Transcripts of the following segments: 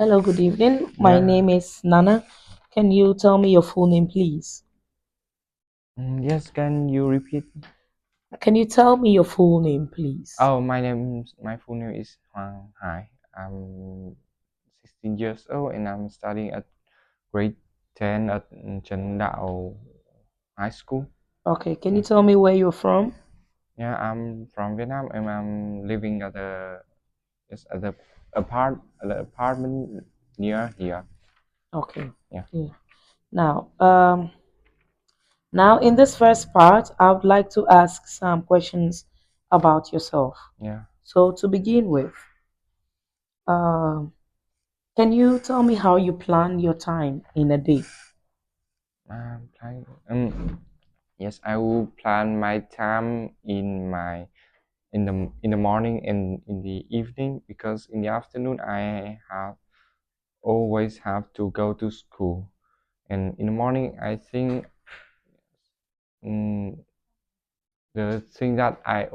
Hello, good evening. My Yeah. name is Nana. Can you tell me your full name, please? Yes, can you repeat? Can you tell me your full name, please? My full name is Hoàng Hải. I'm 16 years old and I'm studying at grade 10 at Trần Đạo High School. Okay, can you Yeah. tell me where you're from? Yeah, I'm from Vietnam and I'm living at the apartment near here. Okay. Yeah. Yeah. Now, now in this first part, I would like to ask some questions about yourself. Yeah. So to begin with, um, can you tell me how you plan your time in a day? Yes, I will plan my time in the morning and in the evening because in the afternoon I have always have to go to school, and in the morning um, the thing that I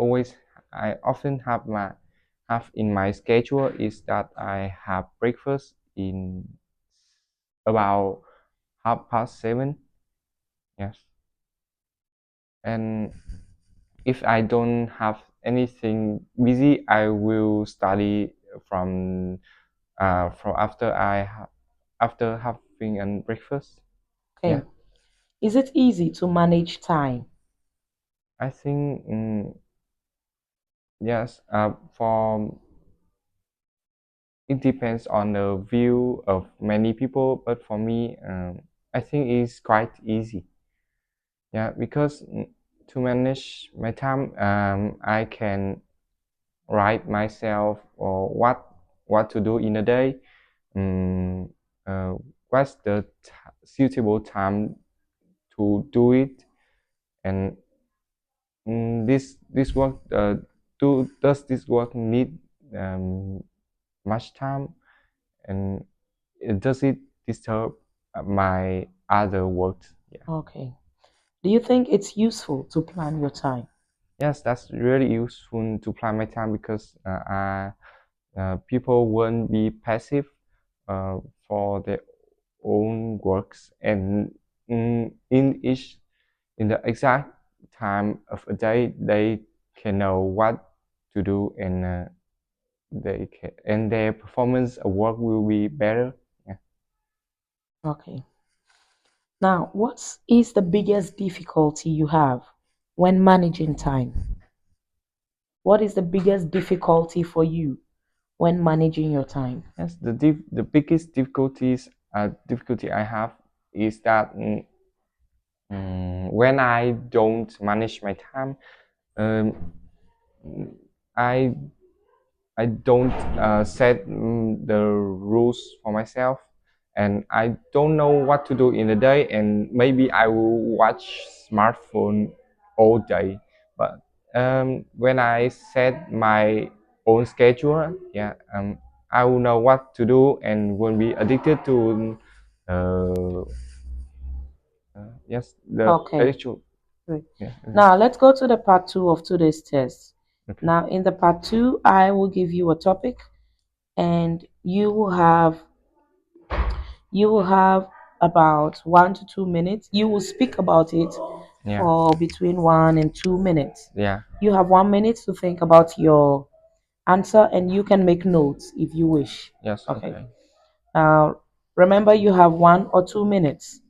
often have in my schedule is that I have breakfast in about 7:30. Yes, and if I don't have anything busy, I will study from after having a breakfast. Yeah, Okay. Is it easy to manage time? I think yes. For it depends on the view of many people, but for me, I think it's quite easy. Yeah, because to manage my time, I can write myself or what to do in a day. Um, what's the suitable time to do it, and this work does this work need um, much time, and does it disturb my other works? Yeah. Okay. Do you think it's useful to plan your time? Yes, that's really useful to plan my time because people won't be passive uh, for their own works, and in the exact time of a day they can know what to do, and and their performance of work will be better. Yeah. Okay. Now, what is the biggest difficulty you have when managing time? What is the biggest difficulty for you when managing your time? Yes, the biggest difficulty I have is that when I don't manage my time, um, I I don't set the rules for myself, and I don't know what to do in the day, and maybe I will watch smartphone all day. But when I set my own schedule, yeah, I will know what to do and won't be addicted to uh, yes, the Okay, actual. great. Yeah. Now, let's go to the part two of today's test. Okay. Now, in the part two, I will give you a topic and you will have about 1 to 2 minutes. You will speak about it Yeah. for between 1 and 2 minutes. Yeah. You have 1 minute to think about your answer and you can make notes if you wish. Yes. Okay. Okay. Now, remember you have 1 or 2 minutes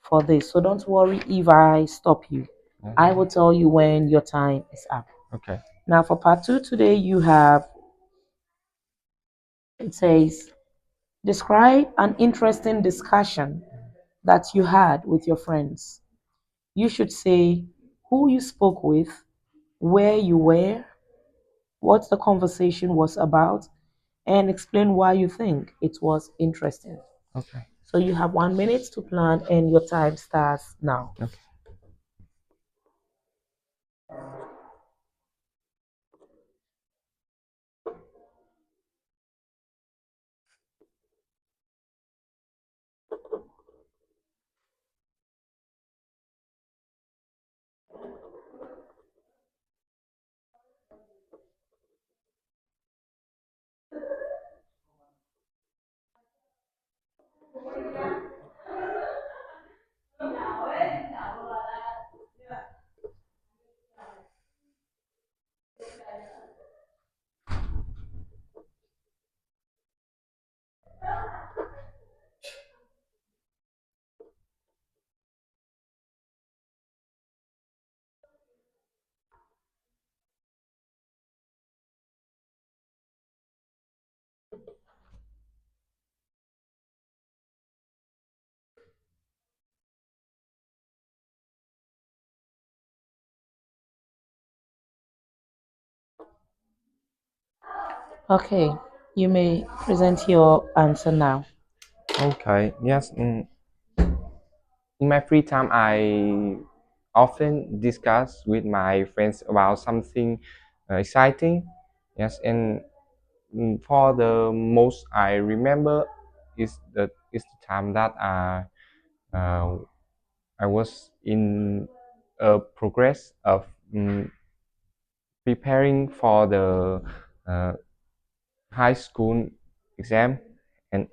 for this. So don't worry if I stop you. I Yeah. will tell you when your time is up. Okay. Now, for part two today, it says, describe an interesting discussion that you had with your friends. You should say who you spoke with, where you were, what the conversation was about, and explain why you think it was interesting. Okay. So you have 1 minute to plan, and your time starts now. Okay. Okay, you may present your answer now. Okay. Yes. In my free time, I often discuss with my friends about something exciting. Yes, and for the most I remember is the time that uh, I was in a progress of preparing for the uh, high school exam, and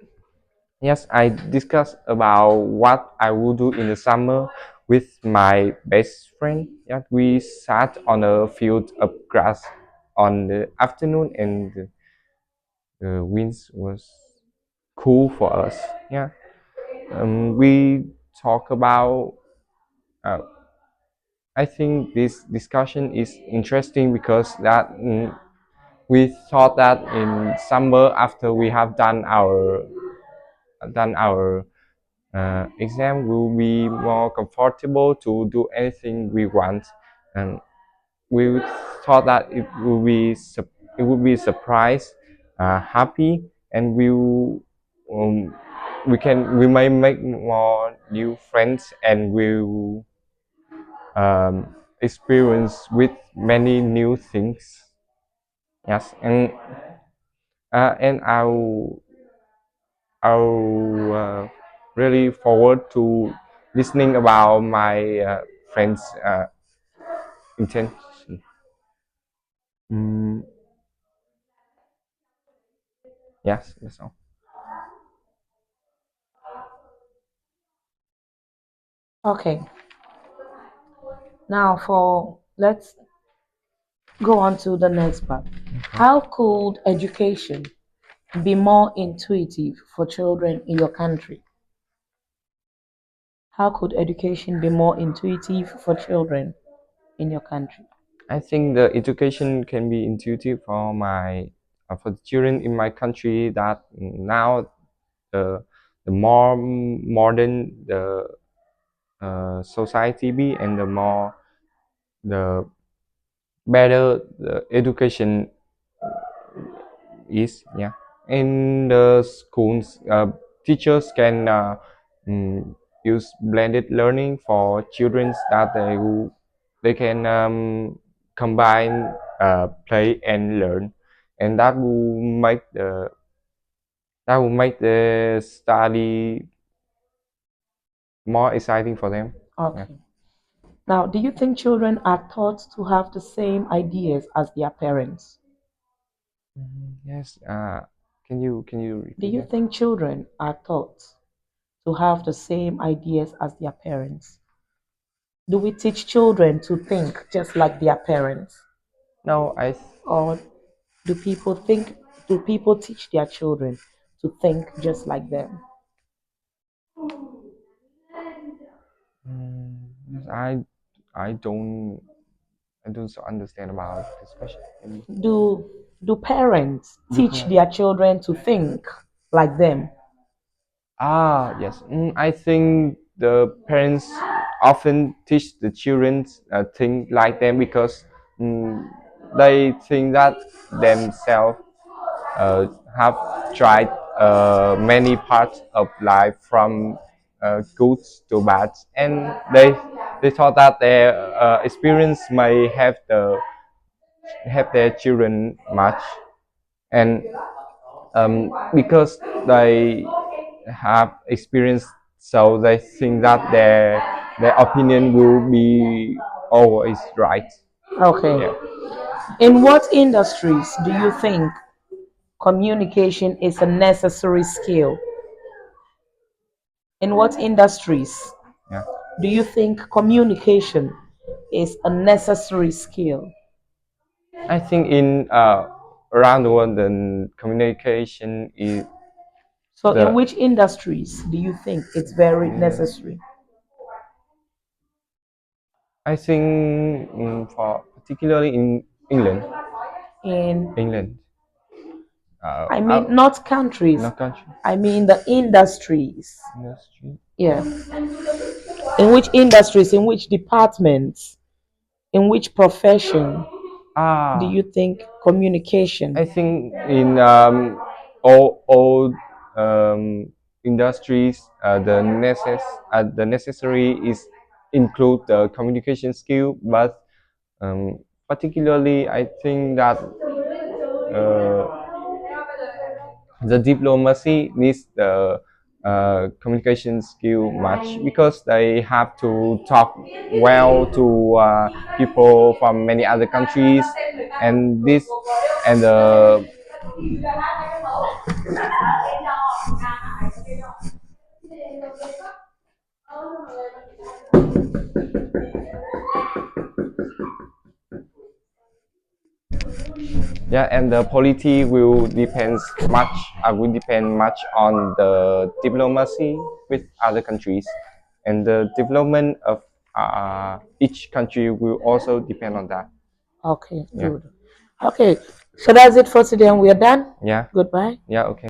yes, I discussed about what I would do in the summer with my best friend. Yeah, we sat on a field of grass on the afternoon, and the winds was cool for us. Yeah, we talk about. Uh, I think this discussion is interesting because that we thought that in summer after we have done our exam will be more comfortable to do anything we want, and we thought that it would be surprise, happy, and um, we may make more new friends, and we'll experience with many new things. Yes, and I'll really forward to listening about my friends' intention. Mm, yes, that's all. Okay, now for let's go on to the next part. How could education be more intuitive for children in your country? How could education be more intuitive for children in your country? I think the education can be intuitive for the children in my country that now the more modern the society be, and the better the education is. Yeah, in the schools, teachers can mm, use blended learning for children that they can combine play and learn, and that will make the study more exciting for them. Yeah. Okay. Now, do you think children are taught to have the same ideas as their parents? Yes. Can you Do repeat you that? think children are taught to have the same ideas as their parents? Do we teach children to think just like their parents? No, Or do people teach their children to think just like them? yes, I don't so understand about this question. Maybe. Do parents Do teach parents? their children to think like them? Yes. I think the parents often teach the children think like them because mm, they think that themselves uh, have tried many parts of life from good to bad, and they thought that their experience may have their children much, and because they have experience, so they think that their opinion will be always right. Okay. Yeah. In what industries do you think communication is a necessary skill? In what industries Yeah. do you think communication is a necessary skill? I think in around the world, the communication is So, in the which industries do you think it's very uh, necessary? I think for particularly in England. In, England. I Out mean, not countries, no country I mean the industries. industry. Yeah. In which industries, in which departments, in which profession? Do Ah, you think communication? I think in all industries, the necessary is include the communication skill, but particularly I think that the diplomacy needs the communication skill much because they have to talk well to people from many other countries, and this and the yeah, and the polity will depend much on the diplomacy with other countries, and the development of each country will also depend on that. Okay, Yeah, good. Okay, so that's it for today, and we are done. yeah, Goodbye. yeah. Okay.